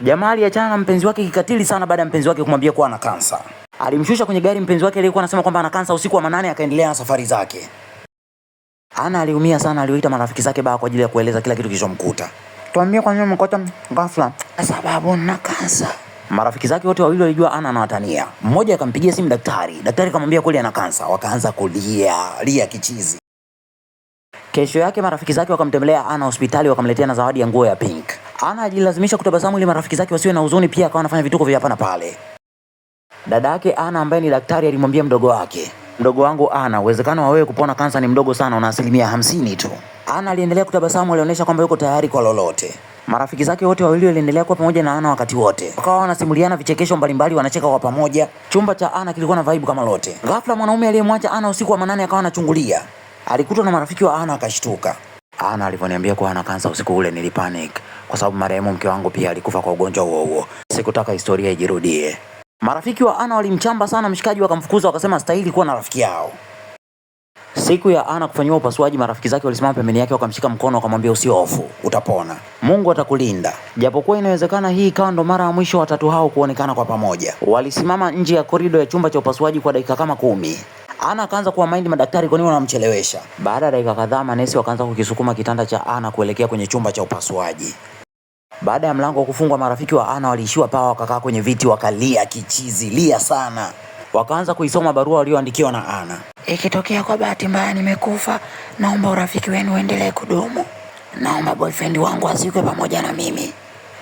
Jamaa aliachana na mpenzi wake kikatili sana baada ya mpenzi wake kumwambia kuwa ana kansa. Alimshusha kwenye gari mpenzi wake aliyekuwa anasema kwamba ana kansa usiku wa manane, akaendelea na safari zake. Ana aliumia sana, aliwaita marafiki zake baa kwa ajili ya kueleza kila kitu kilichomkuta. Tuambie kwa nini umekota ghafla? Sababu na kansa. Marafiki zake wote wawili walijua Ana anawatania. Mmoja akampigia simu daktari. Daktari akamwambia kweli ana kansa. Wakaanza kulia kichizi. Kesho yake marafiki zake wakamtembelea Ana hospitali, wakamletea na zawadi ya nguo ya pink. Ana alilazimisha kutabasamu ili marafiki zake wasiwe na huzuni, pia akawa anafanya vituko vya hapa na pale. Dada yake Ana ambaye ni daktari alimwambia mdogo wake, mdogo wangu Ana, uwezekano wa wewe kupona kansa ni mdogo sana, una 50% tu. Ana aliendelea kutabasamu, alionyesha kwamba yuko tayari kwa lolote. Marafiki zake wote wawili waliendelea kuwa pamoja na Ana wakati wote. Wakawa wanasimuliana vichekesho mbalimbali, wanacheka kwa pamoja. Chumba cha Ana kilikuwa na vibe kama lote. Ghafla mwanaume aliyemwacha Ana usiku wa manane akawa anachungulia. Alikutwa na marafiki wa Ana akashtuka. Ana aliponiambia kuwa ana kansa usiku ule nilipanic kwa sababu marehemu mke wangu pia alikufa kwa ugonjwa huo huo. Sikutaka historia ijirudie. Marafiki wa Ana walimchamba sana mshikaji, wakamfukuza, wakasema stahili kuwa na rafiki yao. Siku ya Ana kufanyiwa upasuaji, marafiki zake walisimama pembeni yake, wakamshika mkono, wakamwambia usihofu, utapona. Mungu atakulinda. Japokuwa inawezekana hii ikawa ndo mara ya mwisho watatu hao kuonekana kwa pamoja. Walisimama nje ya korido ya chumba cha upasuaji kwa dakika kama 10. Ana akaanza kuwa mind madaktari kwa nini wanamchelewesha. Baada ya dakika kadhaa manesi wakaanza kukisukuma kitanda cha Ana kuelekea kwenye chumba cha upasuaji. Baada ya mlango kufungwa, marafiki wa Ana waliishiwa pawa, wakakaa kwenye viti wakalia kichizi, lia sana. Wakaanza kuisoma barua walioandikiwa na Ana. Ikitokea kwa bahati mbaya nimekufa, naomba urafiki wenu uendelee kudumu. Naomba boyfriend wangu azikwe pamoja na mimi.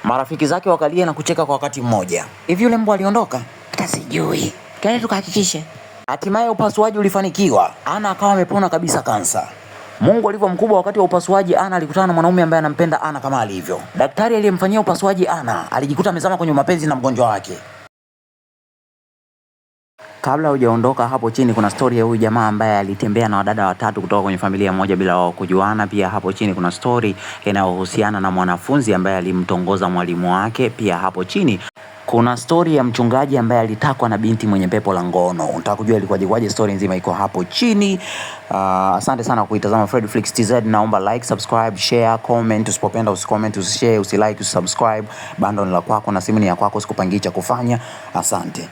Marafiki zake wakalia na kucheka kwa wakati mmoja. Hivi yule mbwa aliondoka? Hata sijui. Twende tukahakikishe. Hatimaye upasuaji ulifanikiwa. Ana akawa amepona kabisa kansa. Mungu alivyo mkubwa, wakati wa upasuaji Ana alikutana na mwanaume ambaye anampenda Ana kama alivyo. Daktari aliyemfanyia upasuaji Ana alijikuta amezama kwenye mapenzi na mgonjwa wake. Kabla hujaondoka hapo chini kuna story ya huyu jamaa ambaye alitembea na wadada watatu kutoka kwenye familia moja bila wao kujuana. Pia hapo chini kuna story inayohusiana na mwanafunzi ambaye alimtongoza mwalimu wake. Pia hapo chini kuna story ya mchungaji ambaye alitakwa na binti mwenye pepo la ngono. Unataka kujua ilikuwaje? Story nzima iko hapo chini. Asante sana kwa kuitazama Fredflix TZ. Naomba like, subscribe, share, comment. Usipopenda usicomment, usishare, usilike, usubscribe. Bando ni la kwako na simu ni ya kwako, sikupangii cha kufanya. Asante.